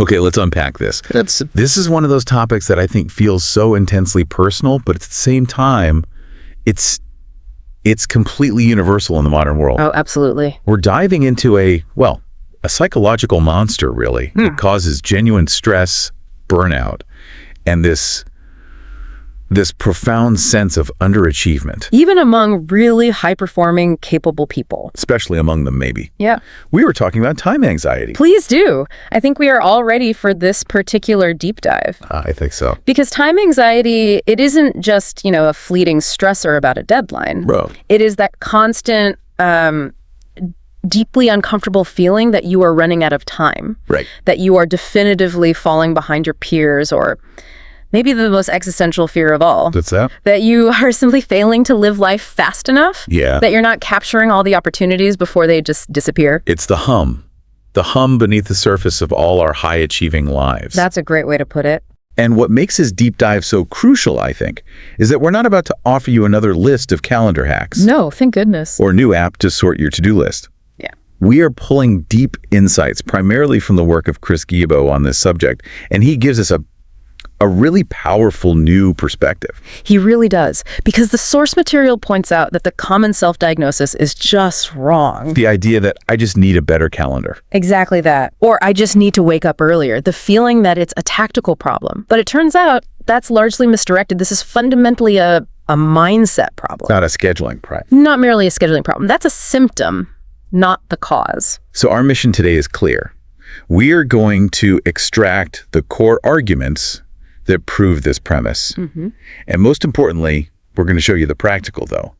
Okay, let's unpack this. This is one of those topics that I think feels so intensely personal, but at the same time, it's completely universal in the modern world. Oh, absolutely. We're diving into a psychological monster, really. It causes genuine stress, burnout, and this profound sense of underachievement. Even among really high-performing, capable people. Especially among them, maybe. Yeah. We were talking about time anxiety. Please do. I think we are all ready for this particular deep dive. I think so. Because time anxiety, it isn't just, a fleeting stressor about a deadline. Bro. It is that constant, deeply uncomfortable feeling that you are running out of time. Right. That you are definitively falling behind your peers, or maybe the most existential fear of all. What's that? That you are simply failing to live life fast enough. Yeah. That you're not capturing all the opportunities before they just disappear. It's the hum beneath the surface of all our high-achieving lives. That's a great way to put it. And what makes this deep dive so crucial, I think, is that we're not about to offer you another list of calendar hacks. No, thank goodness. Or new app to sort your to-do list. Yeah. We are pulling deep insights, primarily from the work of Chris Guillebeau on this subject, and he gives us a really powerful new perspective. He really does, because the source material points out that the common self-diagnosis is just wrong. The idea that I just need a better calendar. Exactly that. Or I just need to wake up earlier. The feeling that it's a tactical problem. But it turns out that's largely misdirected. This is fundamentally a mindset problem. It's not a scheduling problem. Not merely a scheduling problem. That's a symptom, not the cause. So our mission today is clear. We are going to extract the core arguments that prove this premise. And most importantly, we're going to show you the practical, though.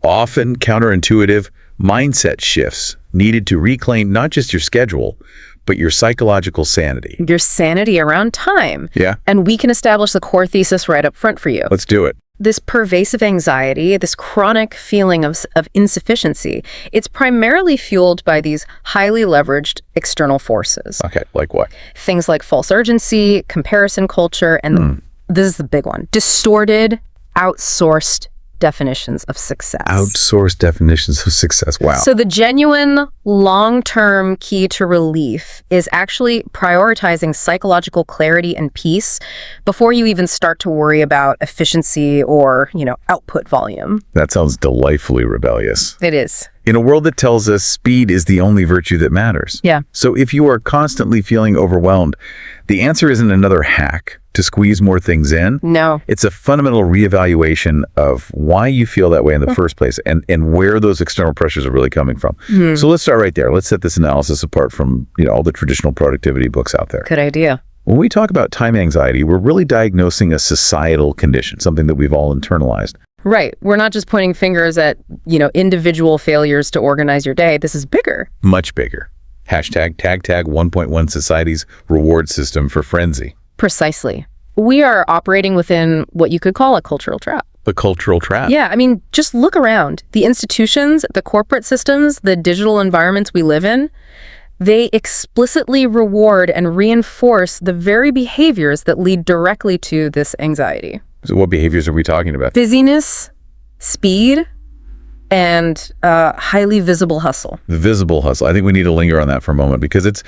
Often counterintuitive mindset shifts needed to reclaim not just your schedule, but your psychological sanity. Your sanity around time. Yeah. And we can establish the core thesis right up front for you. Let's do it. This pervasive anxiety, this chronic feeling of insufficiency, it's primarily fueled by these highly leveraged external forces. Okay, like what? Things like false urgency, comparison culture, and this is the big one, distorted, outsourced definitions of success. Outsourced definitions of success. Wow. So the genuine long-term key to relief is actually prioritizing psychological clarity and peace before you even start to worry about efficiency or, output volume. That sounds delightfully rebellious. It is. In a world that tells us speed is the only virtue that matters. Yeah. So if you are constantly feeling overwhelmed, the answer isn't another hack to squeeze more things in. No. It's a fundamental reevaluation of why you feel that way in the first place and where those external pressures are really coming from. So let's start right there. Let's set this analysis apart from all the traditional productivity books out there. Good idea. When we talk about time anxiety, we're really diagnosing a societal condition, something that we've all internalized. Right. We're not just pointing fingers at, individual failures to organize your day. This is bigger. Much bigger. Hashtag tag 1.1 society's reward system for frenzy. Precisely. We are operating within what you could call a cultural trap. The cultural trap. Yeah, just look around. The institutions, the corporate systems, the digital environments we live in, they explicitly reward and reinforce the very behaviors that lead directly to this anxiety. So what behaviors are we talking about? Busyness, speed, and highly visible hustle. The visible hustle. I think we need to linger on that for a moment because it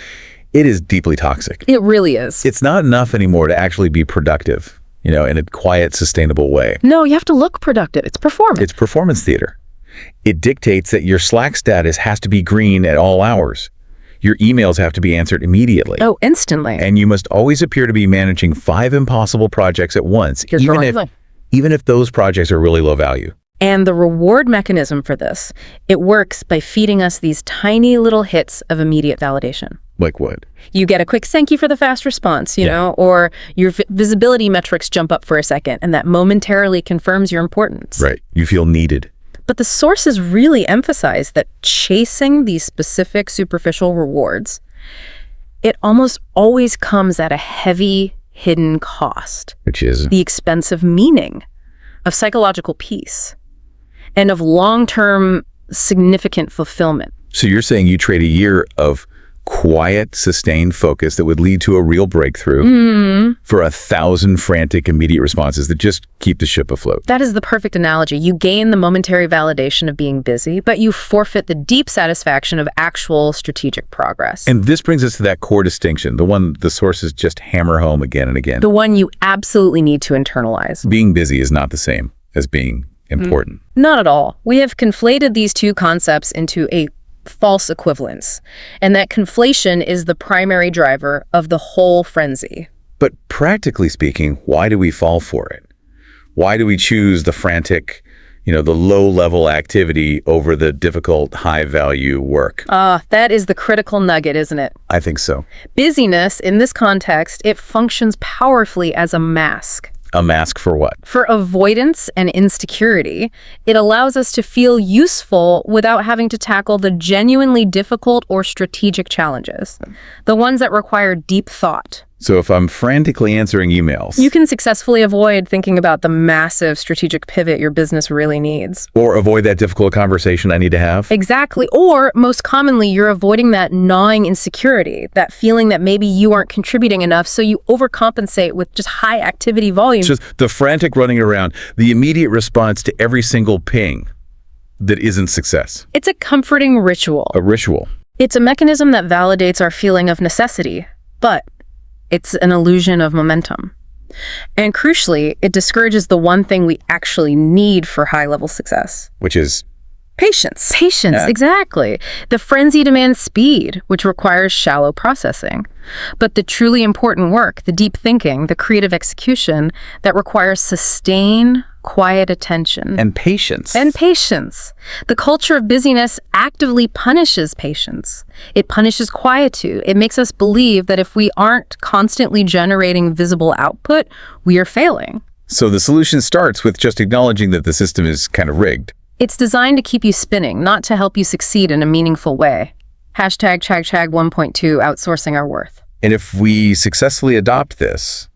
is deeply toxic. It really is. It's not enough anymore to actually be productive, in a quiet, sustainable way. No, you have to look productive. It's performance. It's performance theater. It dictates that your Slack status has to be green at all hours. Your emails have to be answered immediately. Oh, instantly. And you must always appear to be managing 5 impossible projects at once, even if those projects are really low value. And the reward mechanism for this, it works by feeding us these tiny little hits of immediate validation. Like what? You get a quick thank you for the fast response, or your visibility metrics jump up for a second, and that momentarily confirms your importance. Right. You feel needed. But the sources really emphasize that chasing these specific superficial rewards, it almost always comes at a heavy hidden cost. Which is? The expense of meaning, of psychological peace, and of long-term significant fulfillment. So you're saying you trade a year of quiet, sustained focus that would lead to a real breakthrough for 1,000 frantic, immediate responses that just keep the ship afloat. That is the perfect analogy. You gain the momentary validation of being busy, but you forfeit the deep satisfaction of actual strategic progress. And this brings us to that core distinction, the one the sources just hammer home again and again. The one you absolutely need to internalize. Being busy is not the same as being important. Not at all. We have conflated these two concepts into a false equivalence, and that conflation is the primary driver of the whole frenzy. But practically speaking, why do we fall for it? Why do we choose the frantic, the low-level activity over the difficult, high-value work? That is the critical nugget, isn't it? I think so. Busyness, in this context, it functions powerfully as a mask. A mask for what? For avoidance and insecurity. It allows us to feel useful without having to tackle the genuinely difficult or strategic challenges, the ones that require deep thought. So if I'm frantically answering emails... You can successfully avoid thinking about the massive strategic pivot your business really needs. Or avoid that difficult conversation I need to have. Exactly. Or, most commonly, you're avoiding that gnawing insecurity, that feeling that maybe you aren't contributing enough, so you overcompensate with just high activity volume. It's just the frantic running around, the immediate response to every single ping that isn't success. It's a comforting ritual. A ritual. It's a mechanism that validates our feeling of necessity, but it's an illusion of momentum. And crucially, it discourages the one thing we actually need for high-level success. Which is? Patience. Patience, Yeah. Exactly. The frenzy demands speed, which requires shallow processing. But the truly important work, the deep thinking, the creative execution, that requires sustained, quiet attention. And patience. And patience. The culture of busyness actively punishes patience. It punishes quietude. It makes us believe that if we aren't constantly generating visible output, we are failing. So the solution starts with just acknowledging that the system is kind of rigged. It's designed to keep you spinning, not to help you succeed in a meaningful way. Hashtag Chag 1.2, outsourcing our worth. And if we successfully adopt this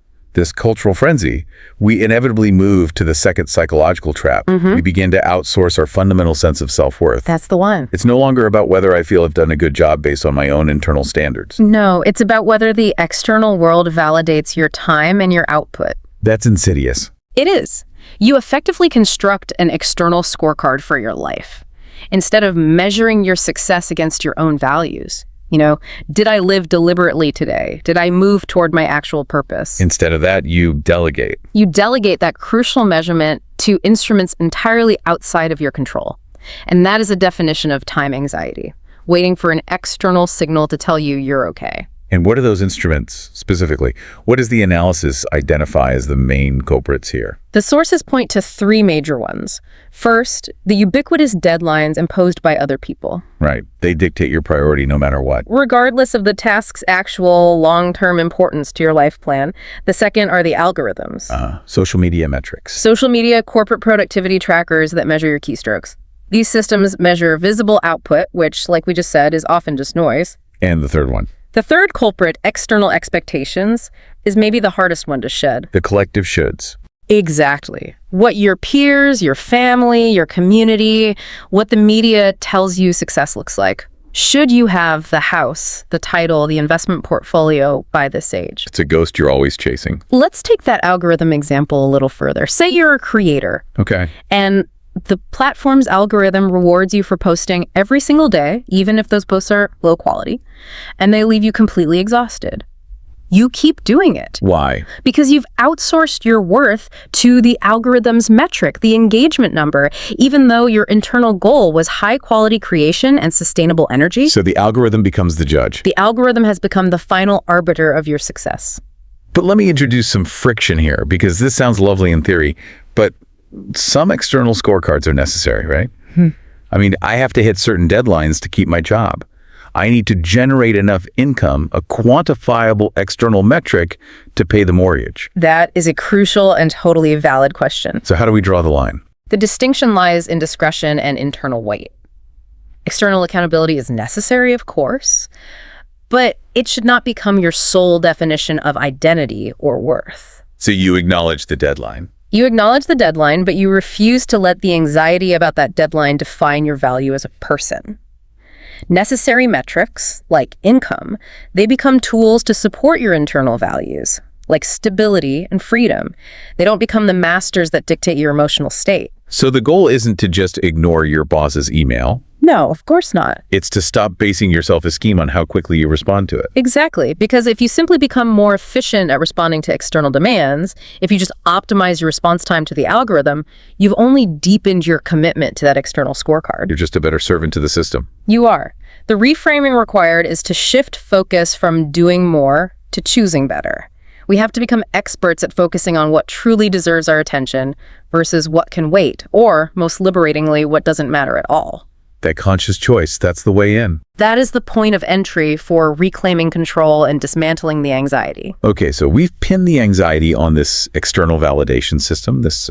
cultural frenzy, we inevitably move to the second psychological trap. We begin to outsource our fundamental sense of self-worth. That's the one. It's no longer about whether I feel I've done a good job based on my own internal standards. No, it's about whether the external world validates your time and your output. That's insidious. It is. You effectively construct an external scorecard for your life. Instead of measuring your success against your own values. Did I live deliberately today? Did I move toward my actual purpose? Instead of that, you delegate. You delegate that crucial measurement to instruments entirely outside of your control. And that is a definition of time anxiety, waiting for an external signal to tell you you're okay. And what are those instruments specifically? What does the analysis identify as the main culprits here? The sources point to three major ones. First, the ubiquitous deadlines imposed by other people. Right. They dictate your priority no matter what. Regardless of the task's actual long-term importance to your life plan. The second are the algorithms. Social media metrics. Social media corporate productivity trackers that measure your keystrokes. These systems measure visible output, which, like we just said, is often just noise. And the third one. The third culprit, external expectations, is maybe the hardest one to shed. The collective shoulds. Exactly. What your peers, your family, your community, what the media tells you success looks like. Should you have the house, the title, the investment portfolio by this age? It's a ghost you're always chasing. Let's take that algorithm example a little further. Say you're a creator. Okay. And the platform's algorithm rewards you for posting every single day, even if those posts are low quality, and they leave you completely exhausted. You keep doing it. Why? Because you've outsourced your worth to the algorithm's metric, the engagement number, even though your internal goal was high-quality creation and sustainable energy. So the algorithm becomes the judge. The algorithm has become the final arbiter of your success. But let me introduce some friction here, because this sounds lovely in theory, but some external scorecards are necessary, right? I mean, I have to hit certain deadlines to keep my job. I need to generate enough income, a quantifiable external metric, to pay the mortgage. That is a crucial and totally valid question. So how do we draw the line? The distinction lies in discretion and internal weight. External accountability is necessary, of course, but it should not become your sole definition of identity or worth. So you acknowledge the deadline. You acknowledge the deadline, but you refuse to let the anxiety about that deadline define your value as a person. Necessary metrics, like income, they become tools to support your internal values, like stability and freedom. They don't become the masters that dictate your emotional state. So the goal isn't to just ignore your boss's email. No, of course not. It's to stop basing your self-esteem on how quickly you respond to it. Exactly, because if you simply become more efficient at responding to external demands, if you just optimize your response time to the algorithm, you've only deepened your commitment to that external scorecard. You're just a better servant to the system. You are. The reframing required is to shift focus from doing more to choosing better. We have to become experts at focusing on what truly deserves our attention versus what can wait, or, most liberatingly, what doesn't matter at all. That conscious choice, that's the way in. That is the point of entry for reclaiming control and dismantling the anxiety. Okay, so we've pinned the anxiety on this external validation system, this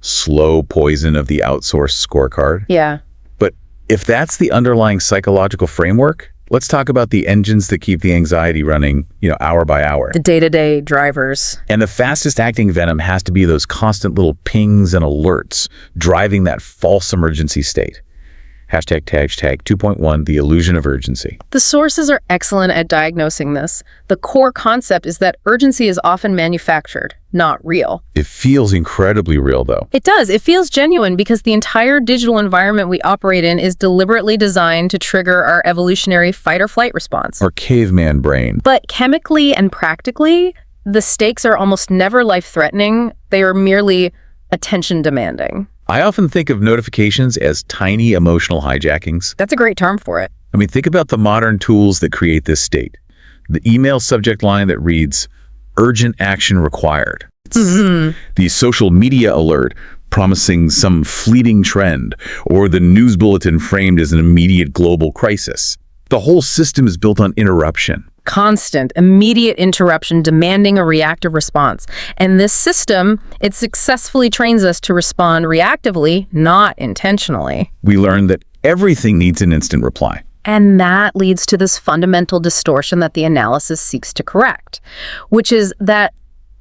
slow poison of the outsourced scorecard. Yeah. But if that's the underlying psychological framework, let's talk about the engines that keep the anxiety running, hour by hour. The day-to-day drivers. And the fastest acting venom has to be those constant little pings and alerts driving that false emergency state. Hashtag 2.1, the illusion of urgency. The sources are excellent at diagnosing this. The core concept is that urgency is often manufactured, not real. It feels incredibly real, though. It does. It feels genuine because the entire digital environment we operate in is deliberately designed to trigger our evolutionary fight or flight response. Our caveman brain. But chemically and practically, the stakes are almost never life-threatening. They are merely attention-demanding. I often think of notifications as tiny emotional hijackings. That's a great term for it. I mean, think about the modern tools that create this state. The email subject line that reads, urgent action required. The social media alert promising some fleeting trend, or the news bulletin framed as an immediate global crisis. The whole system is built on interruption. Constant, immediate interruption demanding a reactive response. And this system, it successfully trains us to respond reactively, not intentionally. We learn that everything needs an instant reply. And that leads to this fundamental distortion that the analysis seeks to correct, which is that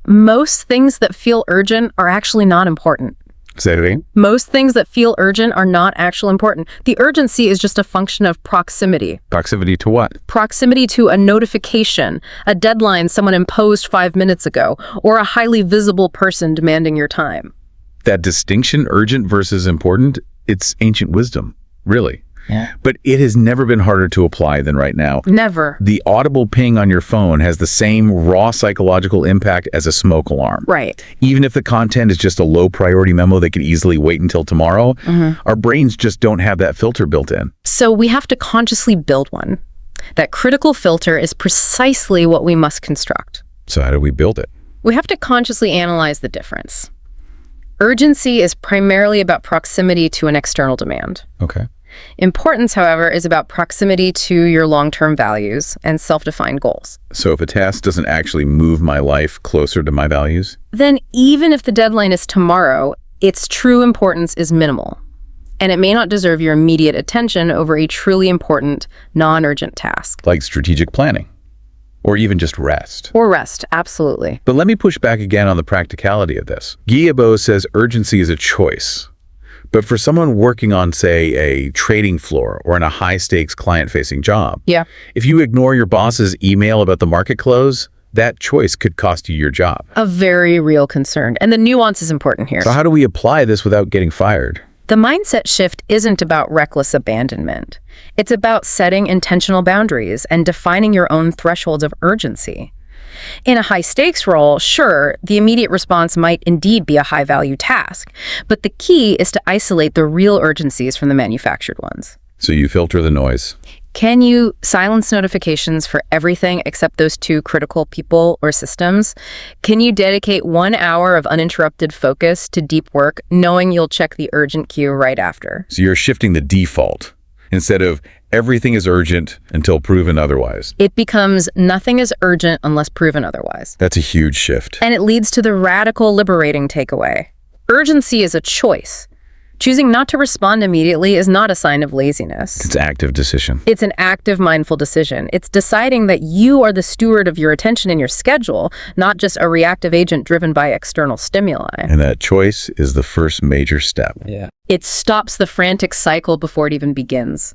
most things that feel urgent are actually not important. Say it again? Most things that feel urgent are not actually important. The urgency is just a function of proximity. Proximity to what? Proximity to a notification, a deadline someone imposed 5 minutes ago, or a highly visible person demanding your time. That distinction, urgent versus important, it's ancient wisdom, really. Yeah. But it has never been harder to apply than right now. Never. The audible ping on your phone has the same raw psychological impact as a smoke alarm. Right. Even if the content is just a low priority memo that could easily wait until tomorrow, our brains just don't have that filter built in. So we have to consciously build one. That critical filter is precisely what we must construct. So how do we build it? We have to consciously analyze the difference. Urgency is primarily about proximity to an external demand. Okay. Importance, however, is about proximity to your long-term values and self-defined goals. So if a task doesn't actually move my life closer to my values? Then even if the deadline is tomorrow, its true importance is minimal. And it may not deserve your immediate attention over a truly important, non-urgent task. Like strategic planning. Or even just rest. Or rest, absolutely. But let me push back again on the practicality of this. Guillebeau says urgency is a choice. But for someone working on, say, a trading floor or in a high-stakes client-facing job, if you ignore your boss's email about the market close, that choice could cost you your job. A very real concern. And the nuance is important here. So how do we apply this without getting fired? The mindset shift isn't about reckless abandonment. It's about setting intentional boundaries and defining your own thresholds of urgency. In a high-stakes role, sure, the immediate response might indeed be a high-value task, but the key is to isolate the real urgencies from the manufactured ones. So you filter the noise. Can you silence notifications for everything except those 2 critical people or systems? Can you dedicate 1 hour of uninterrupted focus to deep work, knowing you'll check the urgent queue right after? So you're shifting the default. Instead of everything is urgent until proven otherwise. It becomes nothing is urgent unless proven otherwise. That's a huge shift. And it leads to the radical liberating takeaway. Urgency is a choice. Choosing not to respond immediately is not a sign of laziness. It's an active decision. It's an active, mindful decision. It's deciding that you are the steward of your attention and your schedule, not just a reactive agent driven by external stimuli. And that choice is the first major step. It stops the frantic cycle before it even begins.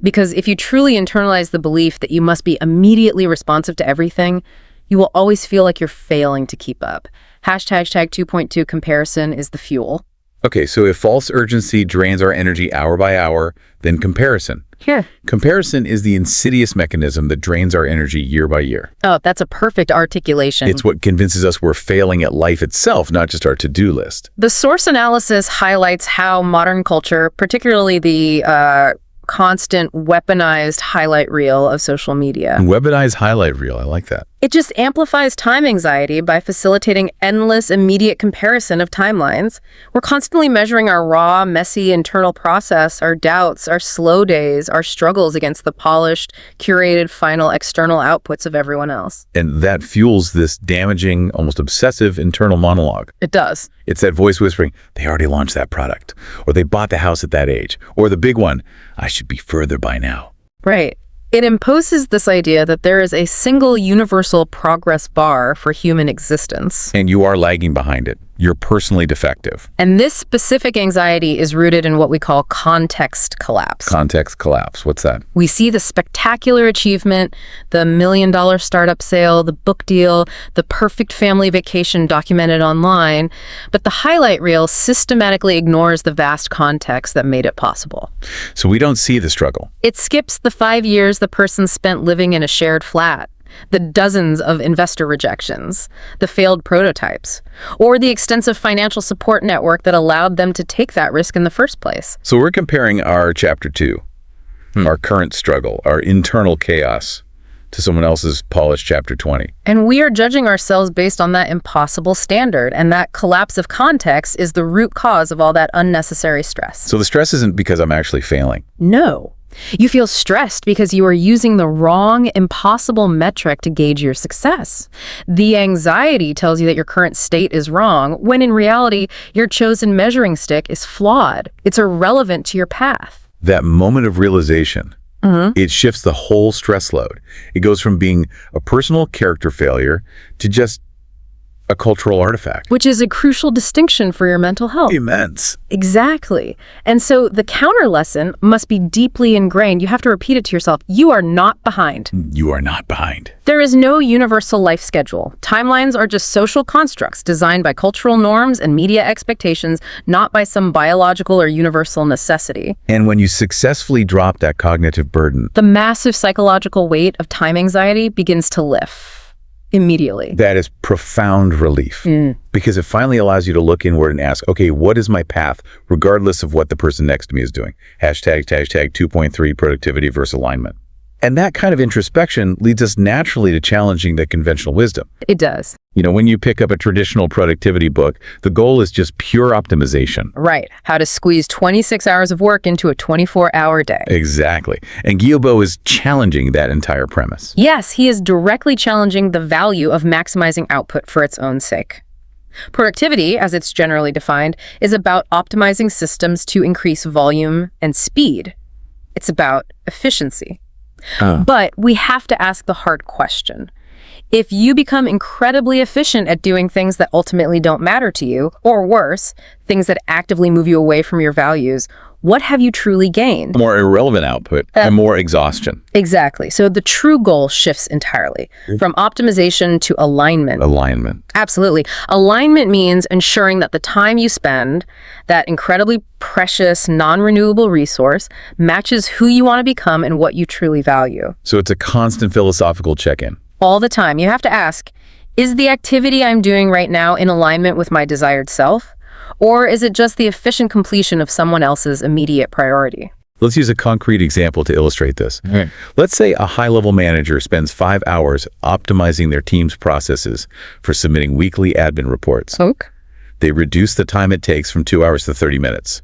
Because if you truly internalize the belief that you must be immediately responsive to everything, you will always feel like you're failing to keep up. Hashtag 2.2 comparison is the fuel. Okay, so if false urgency drains our energy hour by hour, then comparison. Here. Comparison is the insidious mechanism that drains our energy year by year. Oh, that's a perfect articulation. It's what convinces us we're failing at life itself, not just our to-do list. The source analysis highlights how modern culture, particularly the constant weaponized highlight reel of social media. Weaponized highlight reel, I like that. It just amplifies time anxiety by facilitating endless, immediate comparison of timelines. We're constantly measuring our raw, messy internal process, our doubts, our slow days, our struggles against the polished, curated, final external outputs of everyone else. And that fuels this damaging, almost obsessive internal monologue. It does. It's that voice whispering, they already launched that product, or they bought the house at that age, or the big one, I should be further by now. Right. It imposes this idea that there is a single universal progress bar for human existence. And you are lagging behind it. You're personally defective. And this specific anxiety is rooted in what we call context collapse. Context collapse. What's that? We see the spectacular achievement, the $1 million startup sale, the book deal, the perfect family vacation documented online, but the highlight reel systematically ignores the vast context that made it possible. So we don't see the struggle. It skips the 5 years the person spent living in a shared flat, the dozens of investor rejections, the failed prototypes, or the extensive financial support network that allowed them to take that risk in the first place. So we're comparing our chapter 2, our current struggle, our internal chaos, to someone else's polished chapter 20. And we are judging ourselves based on that impossible standard, and that collapse of context is the root cause of all that unnecessary stress. So the stress isn't because I'm actually failing. No. You feel stressed because you are using the wrong, impossible metric to gauge your success. The anxiety tells you that your current state is wrong, when in reality, your chosen measuring stick is flawed. It's irrelevant to your path. That moment of realization, it shifts the whole stress load. It goes from being a personal character failure to just a cultural artifact. Which is a crucial distinction for your mental health. Immense. Exactly. And so the counter lesson must be deeply ingrained. You have to repeat it to yourself. You are not behind. You are not behind. There is no universal life schedule. Timelines are just social constructs designed by cultural norms and media expectations, not by some biological or universal necessity. And when you successfully drop that cognitive burden, The massive psychological weight of time anxiety begins to lift immediately. that is profound relief, because it finally allows you to look inward and ask, okay, what is my path, regardless of what the person next to me is doing? Hashtag 2.3 productivity versus alignment. And that kind of introspection leads us naturally to challenging the conventional wisdom. It does. You know, when you pick up a traditional productivity book, the goal is just pure optimization. Right. How to squeeze 26 hours of work into a 24-hour day. Exactly. And Guillebeau is challenging that entire premise. Yes, he is directly challenging the value of maximizing output for its own sake. Productivity, as it's generally defined, is about optimizing systems to increase volume and speed. It's about efficiency. But we have to ask the hard question. If you become incredibly efficient at doing things that ultimately don't matter to you, or worse, things that actively move you away from your values, what have you truly gained? More irrelevant output and more exhaustion. Exactly. So the true goal shifts entirely from optimization to alignment. Alignment. Absolutely. Alignment means ensuring that the time you spend, that incredibly precious, non-renewable resource, matches who you want to become and what you truly value. So it's a constant philosophical check-in. All the time. You have to ask, is the activity I'm doing right now in alignment with my desired self? Or is it just the efficient completion of someone else's immediate priority? Let's use a concrete example to illustrate this. Let's say a high-level manager spends 5 hours optimizing their team's processes for submitting weekly admin reports. Okay. They reduce the time it takes from 2 hours to 30 minutes.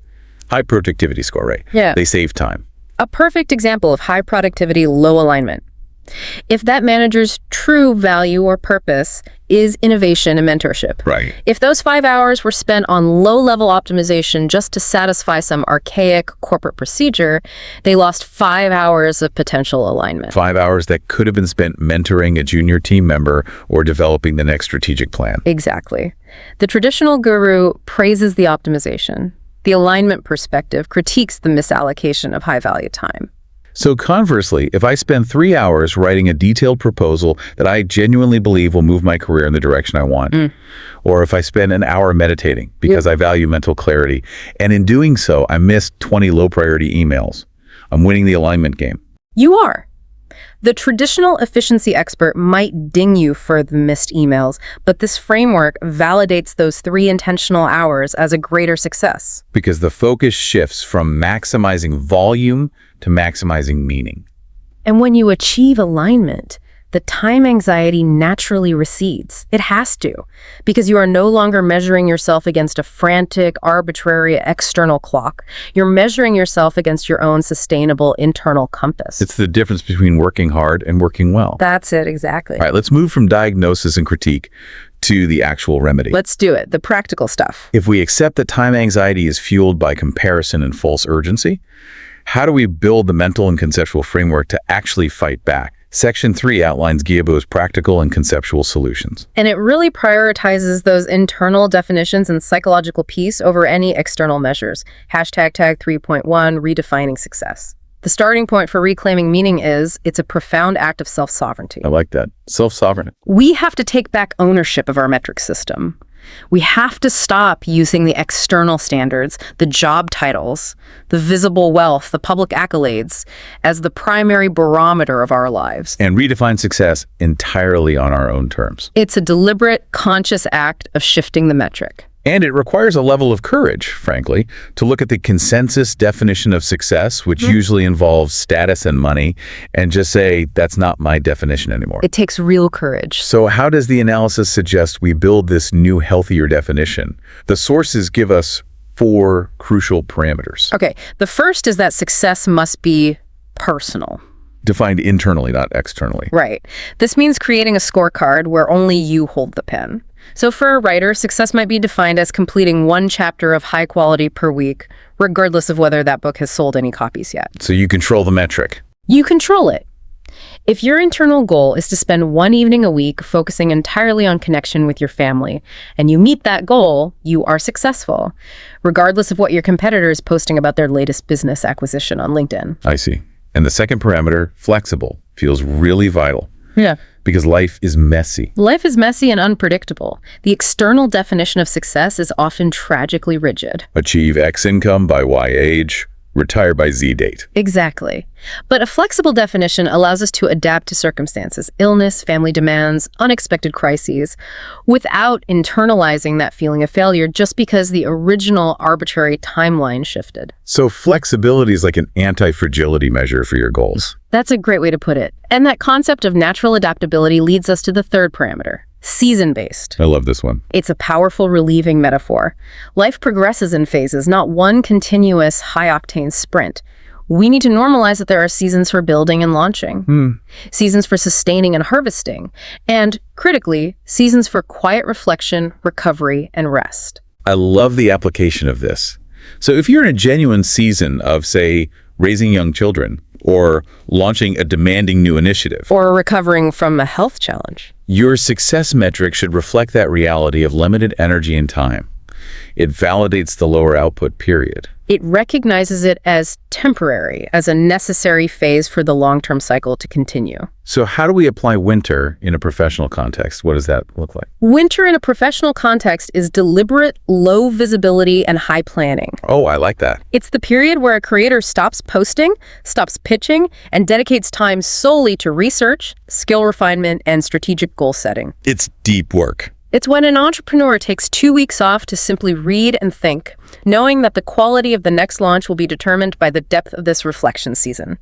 High productivity score, right? Yeah. They save time. A perfect example of high productivity, low alignment. If that manager's true value or purpose is innovation and mentorship. Right. If those 5 hours were spent on low-level optimization just to satisfy some archaic corporate procedure, they lost 5 hours of potential alignment. 5 hours that could have been spent mentoring a junior team member or developing the next strategic plan. Exactly. The traditional guru praises the optimization. The alignment perspective critiques the misallocation of high-value time. So conversely, if I spend 3 hours writing a detailed proposal that I genuinely believe will move my career in the direction I want, or if I spend an hour meditating because I value mental clarity, and in doing so, I miss 20 low-priority emails, I'm winning the alignment game. You are. The traditional efficiency expert might ding you for the missed emails, but this framework validates those 3 intentional hours as a greater success. Because the focus shifts from maximizing volume to maximizing meaning. And when you achieve alignment, the time anxiety naturally recedes. It has to, because you are no longer measuring yourself against a frantic, arbitrary external clock. You're measuring yourself against your own sustainable internal compass. It's the difference between working hard and working well. That's it, exactly. All right, let's move from diagnosis and critique to the actual remedy. Let's do it, the practical stuff. If we accept that time anxiety is fueled by comparison and false urgency, how do we build the mental and conceptual framework to actually fight back? Section 3 outlines Guillebeau's practical and conceptual solutions. And it really prioritizes those internal definitions and psychological peace over any external measures. Hashtag tag 3.1, redefining success. The starting point for reclaiming meaning is it's a profound act of self-sovereignty. I like that. Self-sovereignty. We have to take back ownership of our metric system. We have to stop using the external standards, the job titles, the visible wealth, the public accolades, as the primary barometer of our lives. And redefine success entirely on our own terms. It's a deliberate, conscious act of shifting the metric. And it requires a level of courage, frankly, to look at the consensus definition of success, which usually involves status and money, and just say, that's not my definition anymore. It takes real courage. So how does the analysis suggest we build this new, healthier definition? The sources give us 4 crucial parameters. Okay, the first is that success must be personal. Defined internally, not externally. Right. This means creating a scorecard where only you hold the pen. So for a writer, success might be defined as completing 1 chapter of high quality per week, regardless of whether that book has sold any copies yet. So you control the metric. You control it. If your internal goal is to spend 1 evening a week focusing entirely on connection with your family, and you meet that goal, you are successful, regardless of what your competitor is posting about their latest business acquisition on LinkedIn. I see. And the second parameter, flexible, feels really vital. Yeah. Because life is messy. Life is messy and unpredictable. The external definition of success is often tragically rigid. Achieve X income by Y age, retire by Z date. Exactly. But a flexible definition allows us to adapt to circumstances, illness, family demands, unexpected crises, without internalizing that feeling of failure just because the original arbitrary timeline shifted. So flexibility is like an anti-fragility measure for your goals. That's a great way to put it. And that concept of natural adaptability leads us to the third parameter, season-based. I love this one. It's a powerful, relieving metaphor. Life progresses in phases, not one continuous, high-octane sprint. We need to normalize that there are seasons for building and launching, seasons for sustaining and harvesting, and, critically, seasons for quiet reflection, recovery, and rest. I love the application of this. So if you're in a genuine season of, say, raising young children, or launching a demanding new initiative, Or recovering from a health challenge. your success metric should reflect that reality of limited energy and time. It validates the lower output period. It recognizes it as temporary, as a necessary phase for the long-term cycle to continue. So how do we apply winter in a professional context? What does that look like? Winter in a professional context is deliberate, low visibility, and high planning. Oh, I like that. It's the period where a creator stops posting, stops pitching, and dedicates time solely to research, skill refinement, and strategic goal setting. It's deep work. It's when an entrepreneur takes 2 weeks off to simply read and think, knowing that the quality of the next launch will be determined by the depth of this reflection season.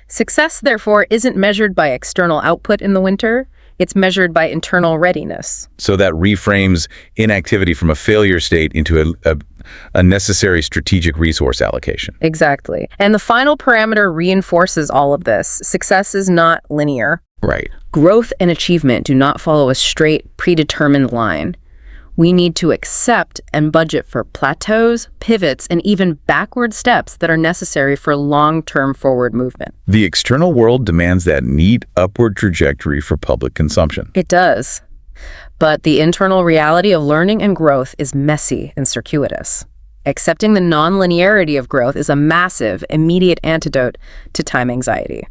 Success, therefore, isn't measured by external output in the winter. It's measured by internal readiness. So that reframes inactivity from a failure state into a necessary strategic resource allocation. Exactly. And the final parameter reinforces all of this. Success is not linear. Right. Growth and achievement do not follow a straight, predetermined line. We need to accept and budget for plateaus, pivots, and even backward steps that are necessary for long-term forward movement. The external world demands that neat upward trajectory for public consumption. It does. But the internal reality of learning and growth is messy and circuitous. Accepting the non-linearity of growth is a massive, immediate antidote to time anxiety.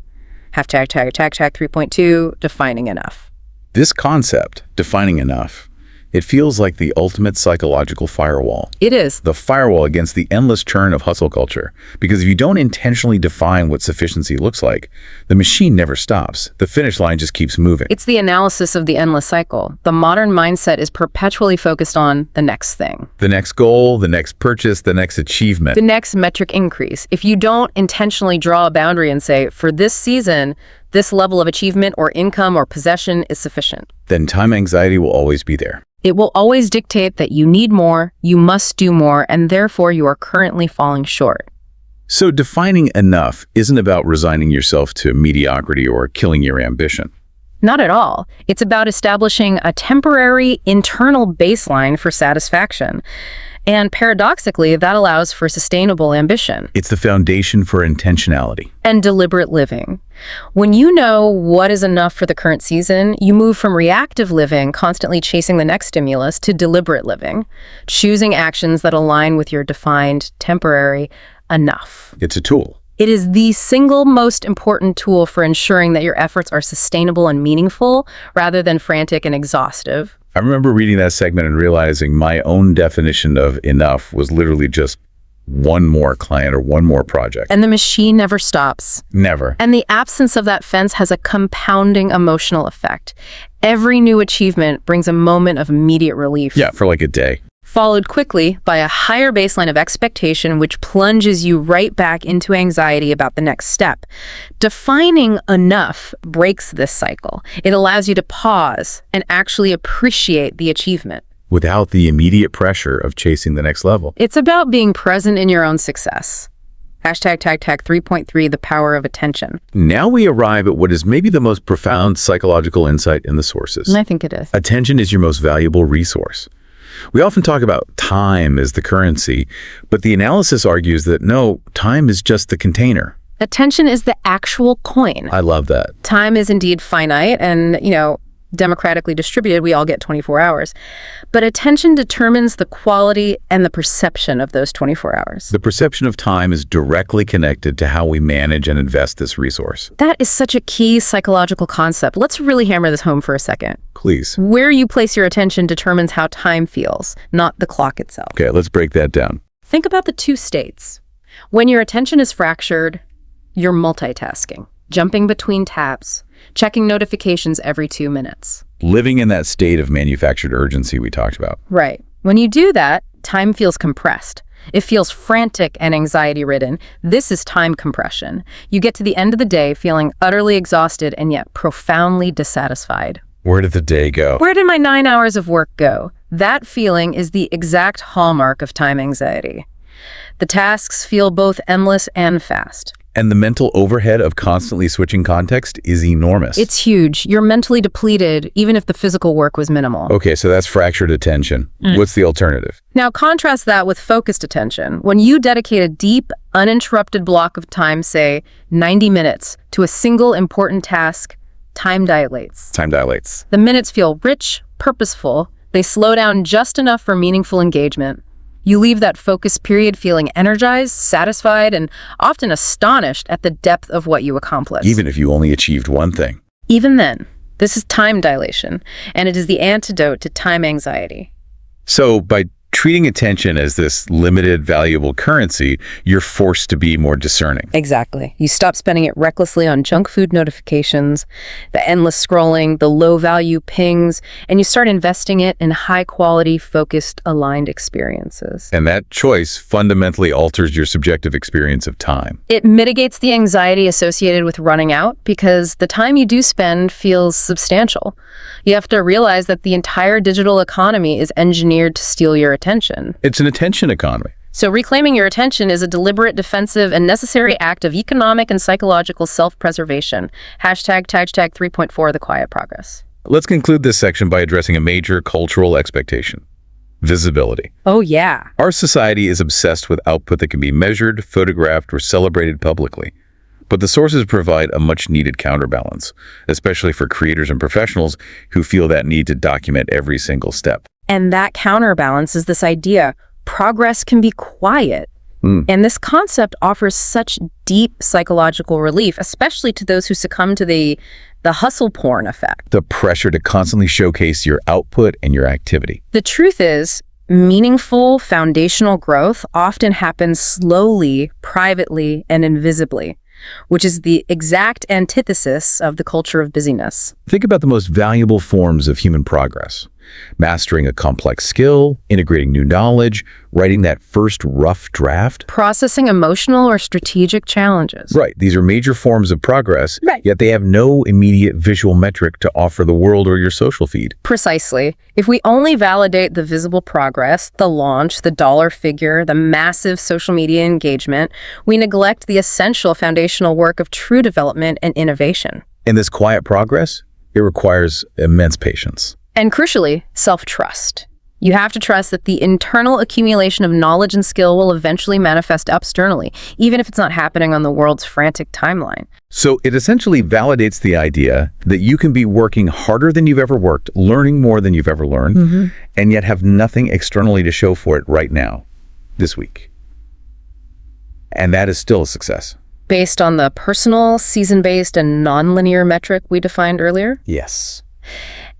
Hashtag 3.2, defining enough. This concept, defining enough, it feels like the ultimate psychological firewall. It is. The firewall against the endless churn of hustle culture. Because if you don't intentionally define what sufficiency looks like, the machine never stops. The finish line just keeps moving. It's the analysis of the endless cycle. The modern mindset is perpetually focused on the next thing. The next goal, the next purchase, the next achievement. The next metric increase. If you don't intentionally draw a boundary and say, for this season, this level of achievement or income or possession is sufficient, then time anxiety will always be there. It will always dictate that you need more, you must do more, and therefore you are currently falling short. So defining enough isn't about resigning yourself to mediocrity or killing your ambition. Not at all. It's about establishing a temporary internal baseline for satisfaction. And paradoxically, that allows for sustainable ambition. It's the foundation for intentionality. And deliberate living. When you know what is enough for the current season, you move from reactive living, constantly chasing the next stimulus, to deliberate living, choosing actions that align with your defined, temporary enough. It's a tool. It is the single most important tool for ensuring that your efforts are sustainable and meaningful, rather than frantic and exhaustive. I remember reading that segment and realizing my own definition of enough was literally just one more client or one more project. And the machine never stops. Never. And the absence of that fence has a compounding emotional effect. Every new achievement brings a moment of immediate relief. Yeah, for like a day. Followed quickly by a higher baseline of expectation, which plunges you right back into anxiety about the next step. Defining enough breaks this cycle. It allows you to pause and actually appreciate the achievement. Without the immediate pressure of chasing the next level. It's about being present in your own success. Hashtag 3.3, the power of attention. Now we arrive at what is maybe the most profound psychological insight in the sources. And I think it is. Attention is your most valuable resource. We often talk about time as the currency, but the analysis argues that no, time is just the container. Attention is the actual coin. I love that. Time is indeed finite and, democratically distributed. We all get 24 hours. But attention determines the quality and the perception of those 24 hours. The perception of time is directly connected to how we manage and invest this resource. That is such a key psychological concept. Let's really hammer this home for a second. Please. Where you place your attention determines how time feels, not the clock itself. Okay, let's break that down. Think about the two states. When your attention is fractured, you're multitasking, jumping between tabs, checking notifications every 2 minutes. Living in that state of manufactured urgency we talked about. Right. When you do that, time feels compressed. It feels frantic and anxiety-ridden. This is time compression. You get to the end of the day feeling utterly exhausted and yet profoundly dissatisfied. Where did the day go? Where did my 9 hours of work go? That feeling is the exact hallmark of time anxiety. The tasks feel both endless and fast. And the mental overhead of constantly switching context is enormous. It's huge. You're mentally depleted, even if the physical work was minimal. Okay, so that's fractured attention. What's the alternative? Now contrast that with focused attention. When you dedicate a deep, uninterrupted block of time, say 90 minutes, to a single important task, time dilates. Time dilates. The minutes feel rich, purposeful. They slow down just enough for meaningful engagement. You leave that focus period feeling energized, satisfied, and often astonished at the depth of what you accomplished. Even if you only achieved one thing. Even then, this is time dilation, and it is the antidote to time anxiety. So by treating attention as this limited, valuable currency, you're forced to be more discerning. Exactly. You stop spending it recklessly on junk food notifications, the endless scrolling, the low-value pings, and you start investing it in high-quality, focused, aligned experiences. And that choice fundamentally alters your subjective experience of time. It mitigates the anxiety associated with running out because the time you do spend feels substantial. You have to realize that the entire digital economy is engineered to steal your attention. It's an attention economy. So reclaiming your attention is a deliberate, defensive, and necessary act of economic and psychological self-preservation. Hashtag 3.4, the quiet progress. Let's conclude this section by addressing a major cultural expectation. Visibility. Oh, yeah. Our society is obsessed with output that can be measured, photographed, or celebrated publicly. But the sources provide a much-needed counterbalance, especially for creators and professionals who feel that need to document every single step. And that counterbalance is this idea, progress can be quiet. And this concept offers such deep psychological relief, especially to those who succumb to the hustle porn effect. The pressure to constantly showcase your output and your activity. The truth is, meaningful foundational growth often happens slowly, privately, and invisibly, which is the exact antithesis of the culture of busyness. Think about the most valuable forms of human progress. Mastering a complex skill, integrating new knowledge, writing that first rough draft. Processing emotional or strategic challenges. Right. These are major forms of progress, Right. yet they have no immediate visual metric to offer the world or your social feed. Precisely. If we only validate the visible progress, the launch, the dollar figure, the massive social media engagement, we neglect the essential foundational work of true development and innovation. And this quiet progress, it requires immense patience. And crucially, self-trust. You have to trust that the internal accumulation of knowledge and skill will eventually manifest externally, even if it's not happening on the world's frantic timeline. So it essentially validates the idea that you can be working harder than you've ever worked, learning more than you've ever learned, and yet have nothing externally to show for it right now, this week. And that is still a success. Based on the personal, season-based, and non-linear metric we defined earlier. Yes.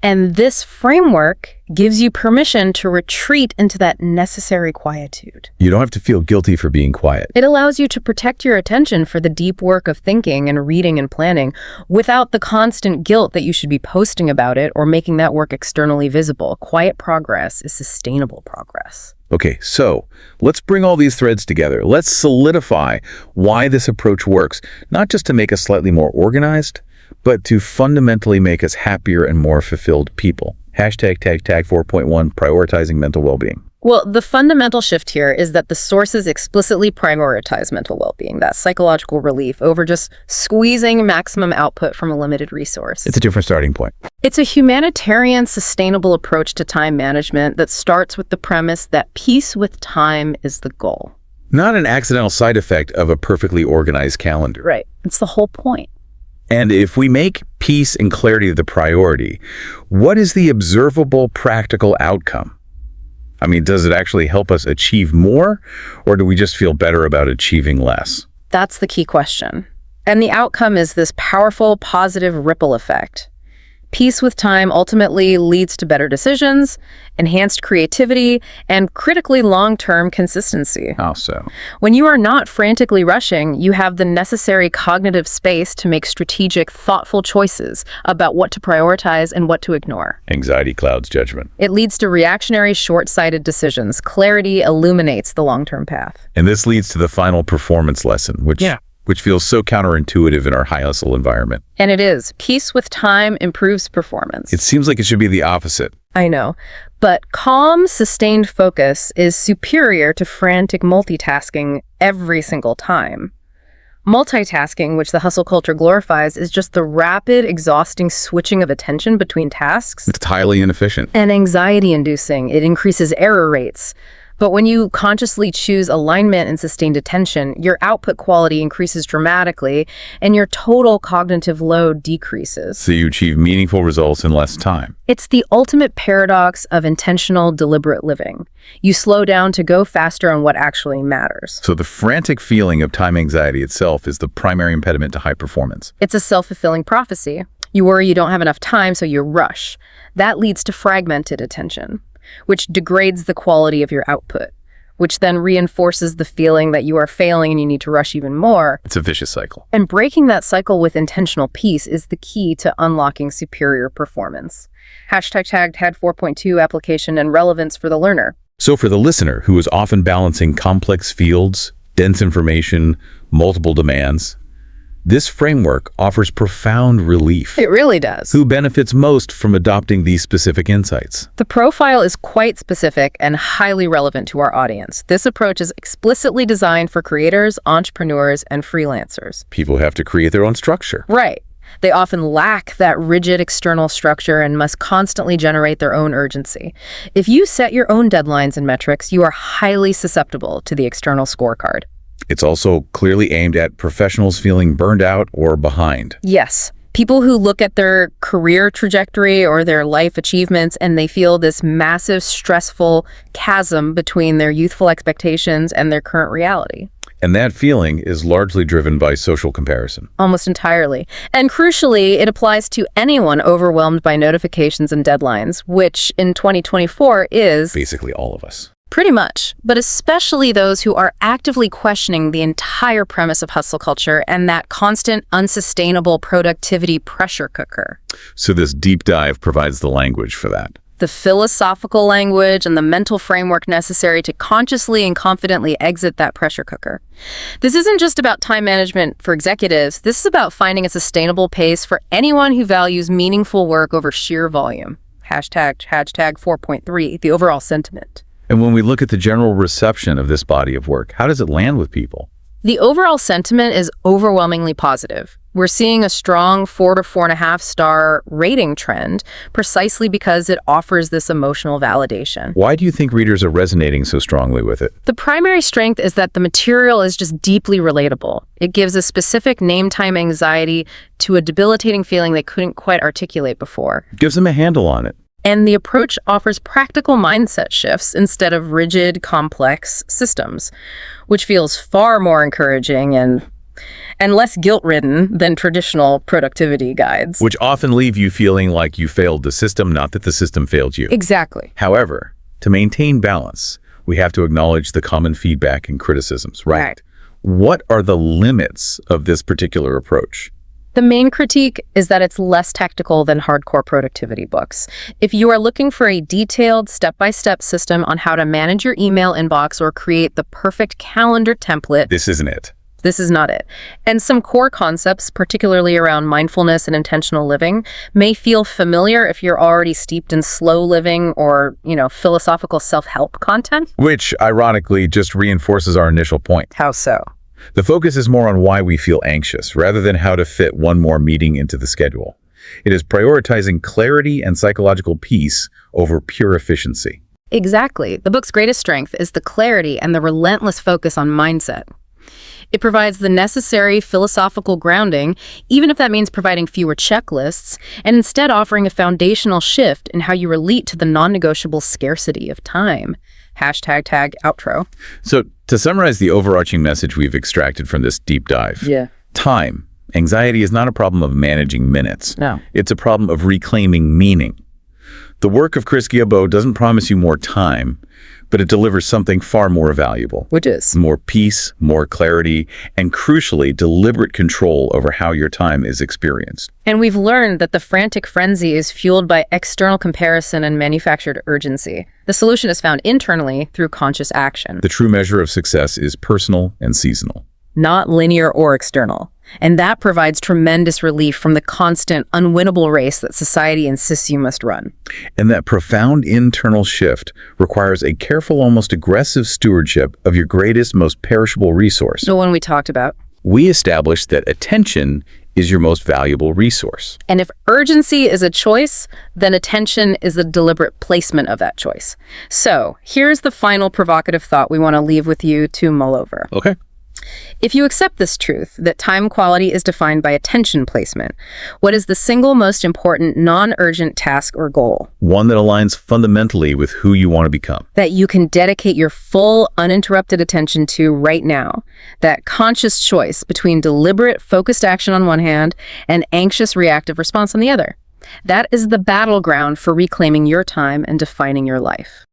And this framework gives you permission to retreat into that necessary quietude. You don't have to feel guilty for being quiet. It allows you to protect your attention for the deep work of thinking and reading and planning without the constant guilt that you should be posting about it or making that work externally visible. Quiet progress is sustainable progress. Okay, so let's bring all these threads together. Let's solidify why this approach works, not just to make us slightly more organized, but to fundamentally make us happier and more fulfilled people. Hashtag 4.1, prioritizing mental well-being. Well, the fundamental shift here is that the sources explicitly prioritize mental well-being, that psychological relief, over just squeezing maximum output from a limited resource. It's a different starting point. It's a humanitarian, sustainable approach to time management that starts with the premise that peace with time is the goal. Not an accidental side effect of a perfectly organized calendar. Right. It's the whole point. And if we make peace and clarity the priority, what is the observable practical outcome? I mean, does it actually help us achieve more, or do we just feel better about achieving less? That's the key question. And the outcome is this powerful, positive ripple effect. Peace with time ultimately leads to better decisions, enhanced creativity, and critically long-term consistency. How so? When you are not frantically rushing, you have the necessary cognitive space to make strategic, thoughtful choices about what to prioritize and what to ignore. Anxiety clouds judgment. It leads to reactionary, short-sighted decisions. Clarity illuminates the long-term path. And this leads to the final performance lesson, which feels so counterintuitive in our high-hustle environment. And it is. Peace with time improves performance. It seems like it should be the opposite. I know. But calm, sustained focus is superior to frantic multitasking every single time. Multitasking, which the hustle culture glorifies, is just the rapid, exhausting switching of attention between tasks. It's highly inefficient. And anxiety-inducing. It increases error rates. But when you consciously choose alignment and sustained attention, your output quality increases dramatically and your total cognitive load decreases. So you achieve meaningful results in less time. It's the ultimate paradox of intentional, deliberate living. You slow down to go faster on what actually matters. So the frantic feeling of time anxiety itself is the primary impediment to high performance. It's a self-fulfilling prophecy. You worry you don't have enough time, so you rush. That leads to fragmented attention, which degrades the quality of your output, which then reinforces the feeling that you are failing and you need to rush even more. It's a vicious cycle. And breaking that cycle with intentional peace is the key to unlocking superior performance. Hashtag tagged had 4.2 application and relevance for the learner. So for the listener who is often balancing complex fields, dense information, multiple demands, this framework offers profound relief. It really does. Who benefits most from adopting these specific insights? The profile is quite specific and highly relevant to our audience. This approach is explicitly designed for creators, entrepreneurs, and freelancers. People have to create their own structure. Right. They often lack that rigid external structure and must constantly generate their own urgency. If you set your own deadlines and metrics, you are highly susceptible to the external scorecard. It's also clearly aimed at professionals feeling burned out or behind. Yes, People who look at their career trajectory or their life achievements and they feel this massive, stressful chasm between their youthful expectations and their current reality. And that feeling is largely driven by social comparison. Almost entirely. And crucially, it applies to anyone overwhelmed by notifications and deadlines, which in 2024 is Basically all of us. pretty much, but especially those who are actively questioning the entire premise of hustle culture and that constant, unsustainable productivity pressure cooker. So this deep dive provides the language for that. The philosophical language and the mental framework necessary to consciously and confidently exit that pressure cooker. This isn't just about time management for executives. This is about finding a sustainable pace for anyone who values meaningful work over sheer volume. Hashtag 4.3, the overall sentiment. And when we look at the general reception of this body of work, how does it land with people? The overall sentiment is overwhelmingly positive. We're seeing a strong 4 to 4.5 star rating trend precisely because it offers this emotional validation. Why do you think readers are resonating so strongly with it? The primary strength is that the material is just deeply relatable. It gives a specific name-time anxiety to a debilitating feeling they couldn't quite articulate before. It gives them a handle on it. And the approach offers practical mindset shifts instead of rigid, complex systems, which feels far more encouraging and less guilt-ridden than traditional productivity guides. Which often leave you feeling like you failed the system, not that the system failed you. Exactly. However, to maintain balance, we have to acknowledge the common feedback and criticisms, right? What are the limits of this particular approach? The main critique is that it's less tactical than hardcore productivity books. If you are looking for a detailed, step-by-step system on how to manage your email inbox or create the perfect calendar template, This isn't it. this is not it. And some core concepts, particularly around mindfulness and intentional living, may feel familiar if you're already steeped in slow living or, philosophical self-help content. Which, ironically, just reinforces our initial point. How so? The focus is more on why we feel anxious, rather than how to fit one more meeting into the schedule. It is prioritizing clarity and psychological peace over pure efficiency. Exactly. The book's greatest strength is the clarity and the relentless focus on mindset. It provides the necessary philosophical grounding, even if that means providing fewer checklists, and instead offering a foundational shift in how you relate to the non-negotiable scarcity of time. Hashtag tag outro. So, to summarize the overarching message we've extracted from this deep dive, time. Anxiety is not a problem of managing minutes. No. It's a problem of reclaiming meaning. The work of Chris Guillebeau doesn't promise you more time, but it delivers something far more valuable. Which is? More peace, more clarity, and crucially, deliberate control over how your time is experienced. And we've learned that the frantic frenzy is fueled by external comparison and manufactured urgency. The solution is found internally through conscious action. The true measure of success is personal and seasonal. Not linear or external. And that provides tremendous relief from the constant, unwinnable race that society insists you must run. And that profound internal shift requires a careful, almost aggressive stewardship of your greatest, most perishable resource. The one we talked about. We established that attention is your most valuable resource. And if urgency is a choice, then attention is the deliberate placement of that choice. So here's the final provocative thought we want to leave with you to mull over. Okay. If you accept this truth, that time quality is defined by attention placement, what is the single most important non-urgent task or goal? One that aligns fundamentally with who you want to become. That you can dedicate your full, uninterrupted attention to right now. That conscious choice between deliberate, focused action on one hand and anxious, reactive response on the other. That is the battleground for reclaiming your time and defining your life.